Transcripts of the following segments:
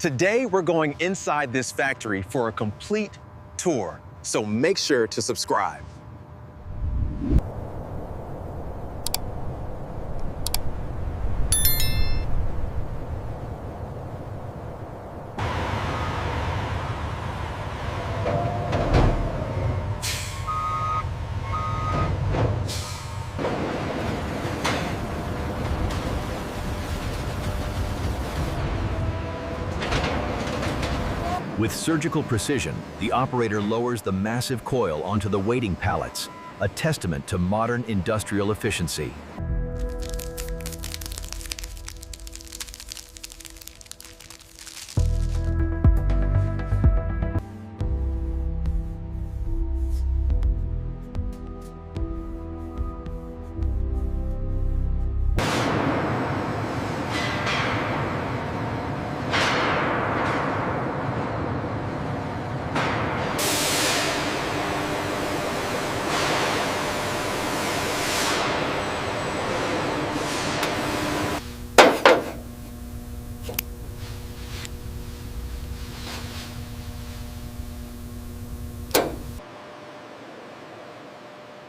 Today, we're going inside this factory for a complete tour, so make sure to subscribe. With surgical precision, the operator lowers the massive coil onto the waiting pallets, a testament to modern industrial efficiency.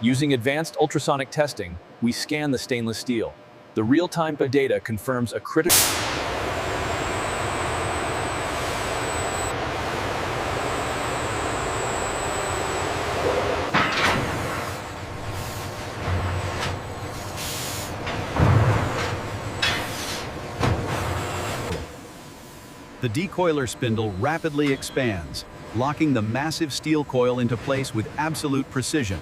Using advanced ultrasonic testing, we scan the stainless steel. The real-time data confirms a critical... The decoiler spindle rapidly expands, locking the massive steel coil into place with absolute precision.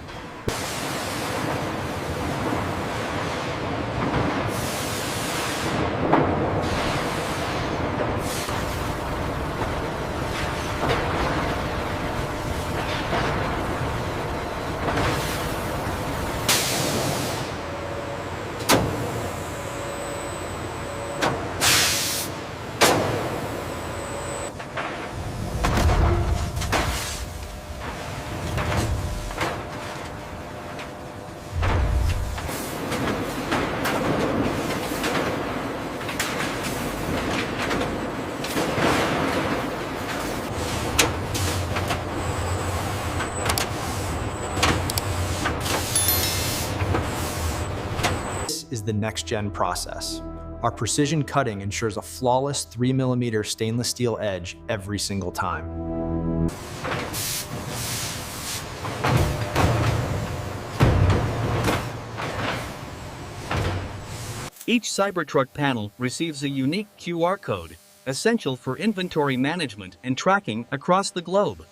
Is the next-gen process. Our precision cutting ensures a flawless 3mm stainless steel edge every single time. Each Cybertruck panel receives a unique QR code, essential for inventory management and tracking across the globe.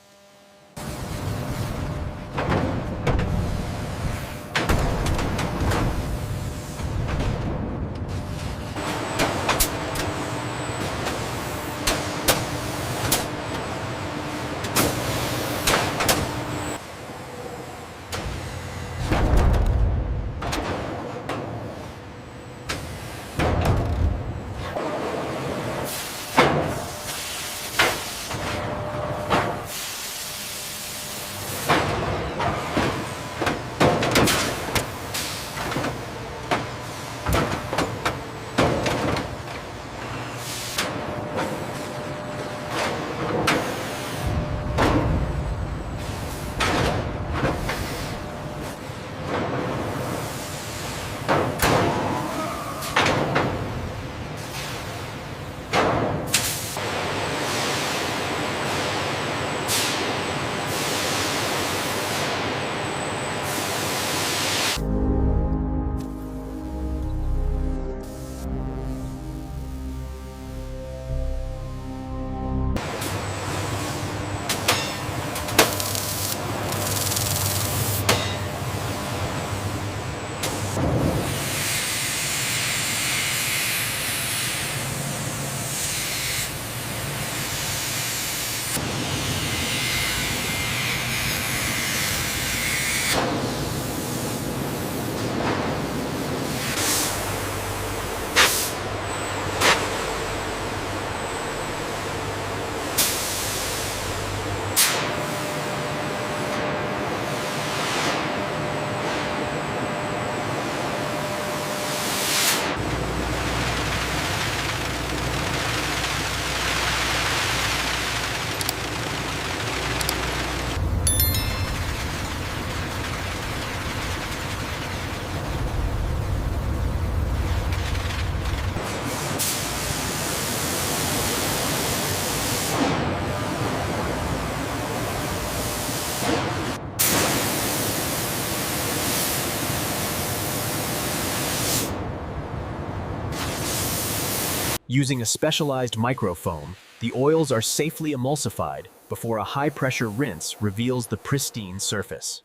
Using a specialized microfoam, the oils are safely emulsified before a high-pressure rinse reveals the pristine surface.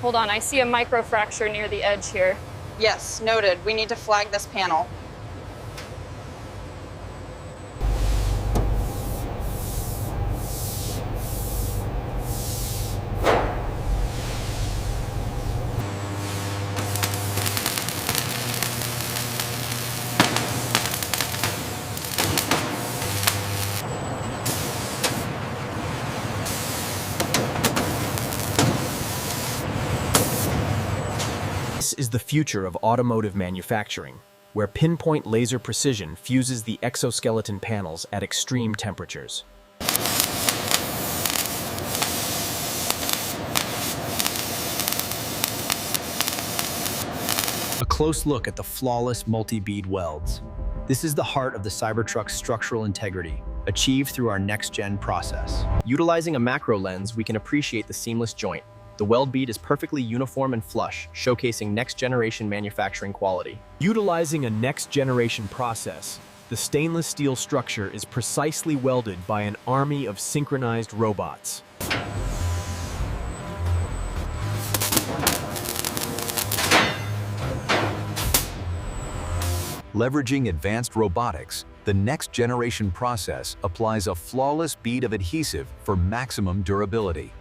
Hold on, I see a microfracture near the edge here. Yes, noted. We need to flag this panel. This is the future of automotive manufacturing, where pinpoint laser precision fuses the exoskeleton panels at extreme temperatures. A close look at the flawless multi-bead welds. This is the heart of the Cybertruck's structural integrity, achieved through our next-gen process. Utilizing a macro lens, we can appreciate the seamless joint. The weld bead is perfectly uniform and flush, showcasing next-generation manufacturing quality. Utilizing a next-generation process, the stainless steel structure is precisely welded by an army of synchronized robots. Leveraging advanced robotics, the next-generation process applies a flawless bead of adhesive for maximum durability.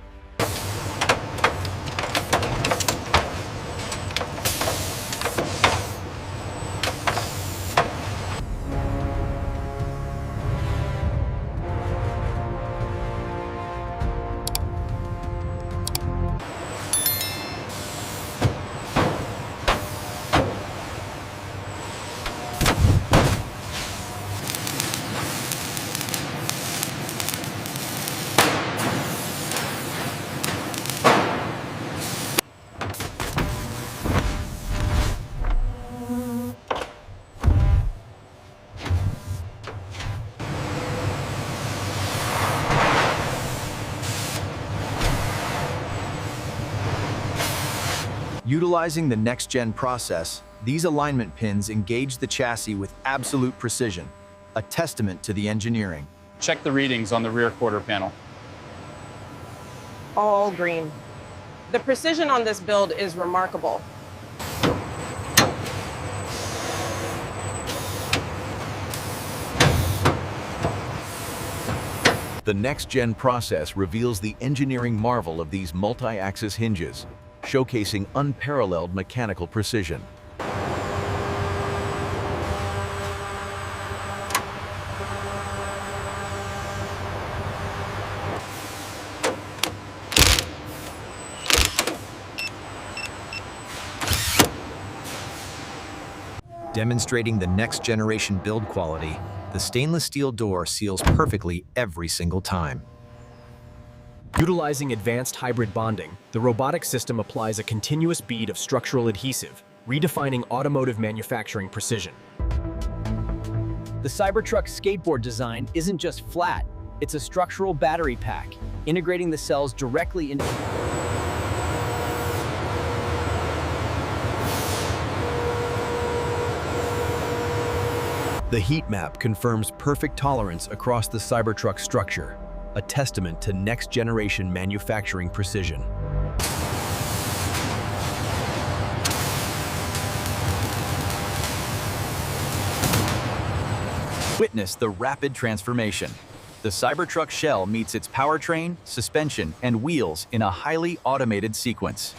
Utilizing the next-gen process, these alignment pins engage the chassis with absolute precision, a testament to the engineering. Check the readings on the rear quarter panel. All green. The precision on this build is remarkable. The next-gen process reveals the engineering marvel of these multi-axis hinges, showcasing unparalleled mechanical precision. Demonstrating the next-generation build quality, the stainless steel door seals perfectly every single time. Utilizing advanced hybrid bonding, the robotic system applies a continuous bead of structural adhesive, redefining automotive manufacturing precision. The Cybertruck skateboard design isn't just flat, it's a structural battery pack, integrating the cells directly into... The heat map confirms perfect tolerance across the Cybertruck structure, a testament to next-generation manufacturing precision. Witness the rapid transformation. The Cybertruck shell meets its powertrain, suspension, and wheels in a highly automated sequence.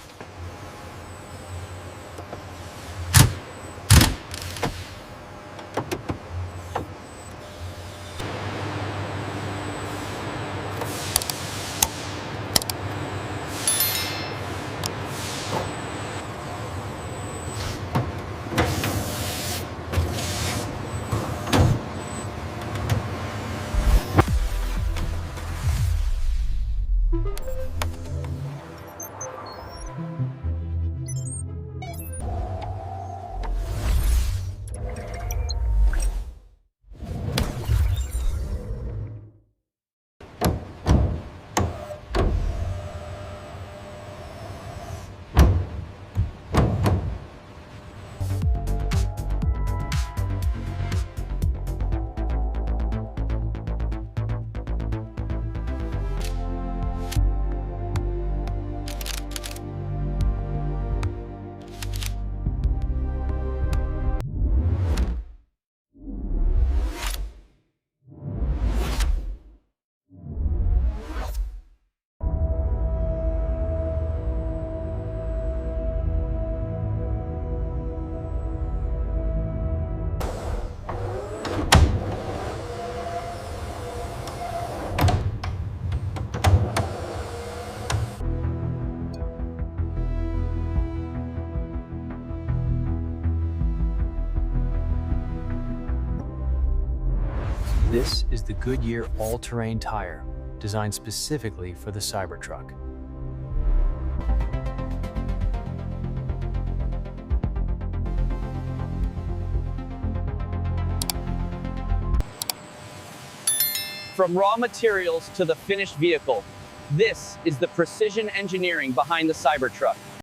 This is the Goodyear all-terrain tire, designed specifically for the Cybertruck. From raw materials to the finished vehicle, this is the precision engineering behind the Cybertruck.